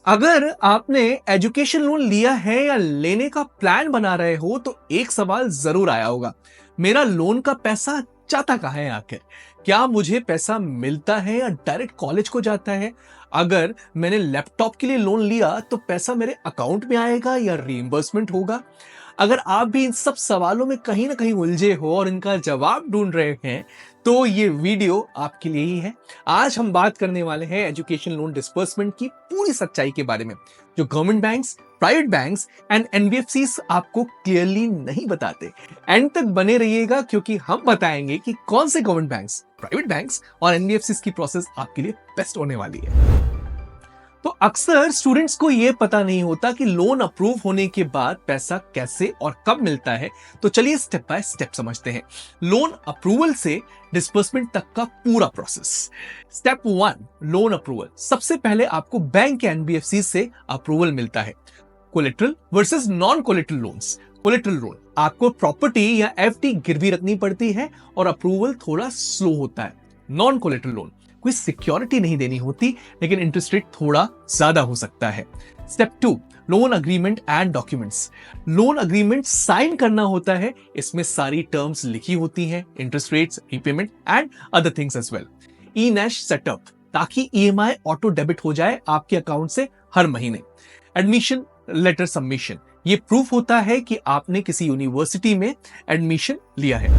अगर आपने education loan लिया है या लेने का प्लान बना रहे हो तो एक सवाल जरूर आया होगा, मेरा लोन का पैसा जाता कहाँ है आखिर? क्या मुझे पैसा मिलता है या डायरेक्ट कॉलेज को जाता है? अगर मैंने लैपटॉप के लिए लोन लिया तो पैसा मेरे अकाउंट में आएगा या रीइंबर्समेंट होगा? अगर आप भी इन सब सवालों में कहीं ना कहीं उलझे हो और इनका जवाब ढूंढ रहे हैं तो ये वीडियो आपके लिए ही है। आज हम बात करने वाले हैं एजुकेशन लोन डिस्बर्समेंट की पूरी सच्चाई के बारे में, जो government banks, private banks and NBFCs आपको क्लियरली नहीं बताते। एंड तक बने रहिएगा क्योंकि हम बताएंगे कि कौन से गवर्नमेंट बैंक्स, प्राइवेट बैंक्स और एनबीएफसीज की प्रोसेस आपके लिए बेस्ट होने वाली है। तो अक्सर स्टूडेंट्स को यह पता नहीं होता कि लोन अप्रूव होने के बाद पैसा कैसे और कब मिलता है। तो चलिए स्टेप बाय स्टेप समझते हैं लोन अप्रूवल से डिस्बर्समेंट तक का पूरा प्रोसेस। Step 1, loan approval. सबसे पहले आपको बैंक या एनबीएफसी से अप्रूवल मिलता है। Collateral versus non collateral loans. Collateral loan आपको प्रॉपर्टी या एफडी गिरवी रखनी पड़ती है और अप्रूवल थोड़ा स्लो होता है। नॉन कोलेटरल लोन कोई सिक्योरिटी नहीं देनी होती लेकिन इंटरेस्ट रेट थोड़ा ज्यादा हो सकता है। Step 2, loan agreement and documents. Loan agreement sign करना होता है, इसमें सारी टर्म्स लिखी होती हैं, interest rates, repayment and other things as well. E NACH setup ताकि ईएमआई ऑटो डेबिट हो जाए आपके अकाउंट से हर महीने। एडमिशन लेटर सबमिशन, ये प्रूफ होता है कि आपने किसी यूनिवर्सिटी में एडमिशन लिया है।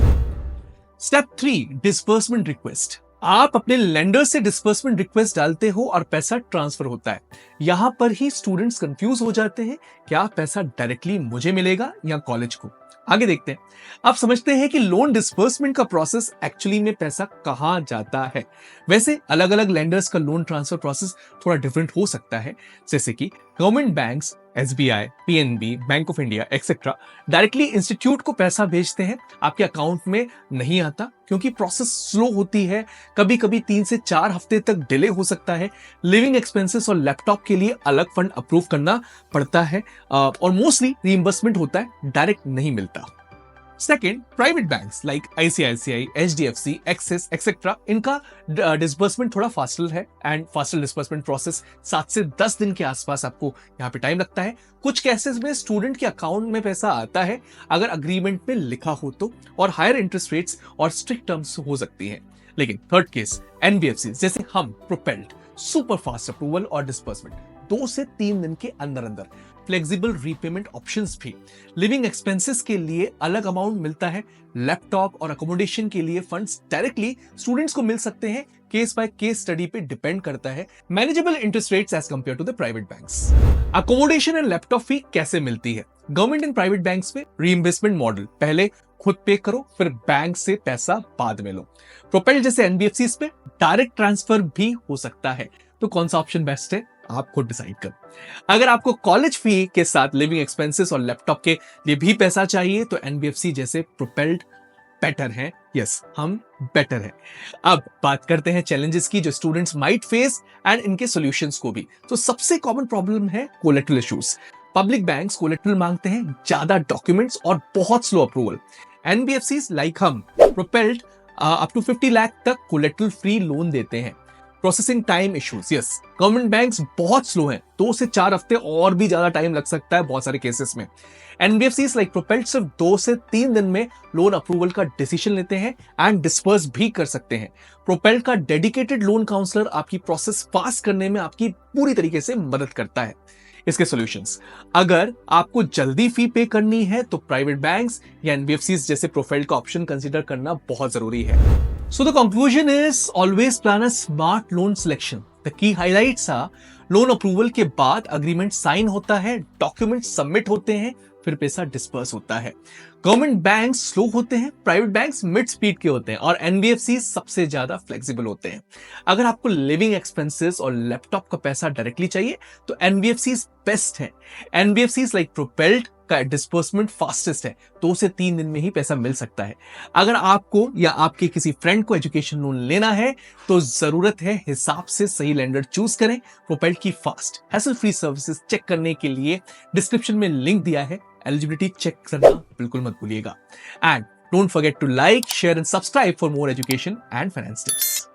Step 3, disbursement request. आप अपने लेंडर से डिस्बर्समेंट रिक्वेस्ट डालते हो और पैसा ट्रांसफर होता है। यहां पर ही स्टूडेंट्स कंफ्यूज हो जाते हैं, क्या पैसा डायरेक्टली मुझे मिलेगा या कॉलेज को? आगे देखते हैं। आप समझते हैं कि लोन डिस्बर्समेंट का प्रोसेस एक्चुअली में पैसा कहां जाता है। वैसे अलग अलग लेंडर्स का लोन ट्रांसफर प्रोसेस थोड़ा डिफरेंट हो सकता है, जैसे कि government banks, SBI, PNB, bank of India etcetera directly institute को पैसा भेजते हैं, आपके अकाउंट में नहीं आता क्योंकि प्रोसेस स्लो होती है। कभी कभी 3 से 4 हफ्ते तक डिले हो सकता है। लिविंग एक्सपेंसेस और लैपटॉप के लिए अलग फंड अप्रूव करना पड़ता है और मोस्टली रीइंबर्समेंट होता है, डायरेक्ट नहीं मिलता। Second, private banks like ICICI, HDFC, axis etcetera, इनका डिस्बर्समेंट थोड़ा फास्टर है एंड फास्टर डिस्बर्समेंट प्रोसेस 7 से 10 दिन के आसपास आपको यहाँ पे टाइम लगता है। कुछ केसेस में स्टूडेंट के अकाउंट में पैसा आता है अगर अग्रीमेंट में लिखा हो तो, और हायर इंटरेस्ट रेट्स और स्ट्रिक्ट टर्म्स हो सकती हैं। लेकिन थर्ड केस, एनबीएफसी जैसे हम, प्रोपेल्ड, सुपर फास्ट अप्रूवल और डिस्बर्समेंट 2 से 3 दिन के अंदर अंदर। फ्लेक्सिबल रीपेमेंट ऑप्शंस भी। लिविंग एक्सपेंसेस के लिए अलग अमाउंट मिलता है। लैपटॉप और अकोमोडेशन के लिए फंड्स डायरेक्टली स्टूडेंट्स को मिल सकते हैं, केस बाय केस स्टडी पे डिपेंड करता है। Manageable interest rates as compared to the private banks. Accommodation and laptop fee कैसे मिलती है? गवर्नमेंट एंड प्राइवेट बैंक्स में रीइंबर्समेंट मॉडल, पहले खुद पे करो फिर बैंक से पैसा बाद में लो। प्रोपेल्ड जैसे एनबीएफसी पे डायरेक्ट ट्रांसफर भी हो सकता है। तो कौन सा ऑप्शन बेस्ट है, आप खुद डिसाइड करो। अगर आपको कॉलेज फी के साथ लिविंग एक्सपेंसेस और लैपटॉप के लिए भी पैसा चाहिए तो एनबीएफसी जैसे प्रोपेल्ड बेटर है। यस, हम बेटर है। अब बात करते हैं चैलेंजेस की जो स्टूडेंट्स माइट फेस एंड इनके सॉल्यूशंस को भी। तो सबसे कॉमन प्रॉब्लम है collateral issues. Public banks collateral मांगते हैं, ज्यादा डॉक्यूमेंट्स और बहुत स्लो अप्रूवल। एनबीएफसीज लाइक हम, प्रोपेल्ड अप टू 50 लाख तक कोलेटरल फ्री लोन देते हैं। Processing time issues, yes, government banks बहुत स्लो हैं, 2 से 4 हफ्ते और भी ज्यादा टाइम लग सकता है बहुत सारे केसेस में। एनबीएफसीज लाइक प्रोपेल्ड सिर्फ 2 से 3 दिन में लोन अप्रूवल का डिसीजन लेते हैं एंड डिस्पर्स भी कर सकते हैं। प्रोपेल्ड का डेडिकेटेड लोन काउंसलर आपकी प्रोसेस फास्ट करने में आपकी पूरी तरीके से मदद करता है। इसके सॉल्यूशंस, अगर आपको जल्दी फी पे करनी है तो प्राइवेट बैंक्स या एनबीएफसीज जैसे प्रोपेल्ड का ऑप्शन कंसीडर करना बहुत जरूरी है। So the conclusion is always plan a smart loan selection. The key highlights are loan approval के बाद अग्रीमेंट साइन होता है, डॉक्यूमेंट सबमिट होते हैं, फिर पैसा डिस्पर्स होता है। गवर्नमेंट बैंक्स स्लो होते हैं, प्राइवेट बैंक्स मिड स्पीड के होते हैं और एनबीएफसी सबसे ज्यादा फ्लेक्सिबल होते हैं। अगर आपको लिविंग एक्सपेंसेस और लैपटॉप का पैसा डायरेक्टली चाहिए तो एनबीएफसी बेस्ट है। एनबीएफसी लाइक प्रोपेल्ड का डिस्बर्समेंट फास्टेस्ट है, 2 से 3 दिन में ही पैसा मिल सकता है। अगर आपको या आपके किसी फ्रेंड को एजुकेशन लोन लेना है तो जरूरत है हिसाब से सही लेंडर चूज करें। प्रोपेल्ड की fast hassle free services check करने के लिए डिस्क्रिप्शन में लिंक दिया है, एलिजिबिलिटी चेक करना बिल्कुल मत भूलिएगा। And don't forget to like, share and subscribe for more education and finance tips.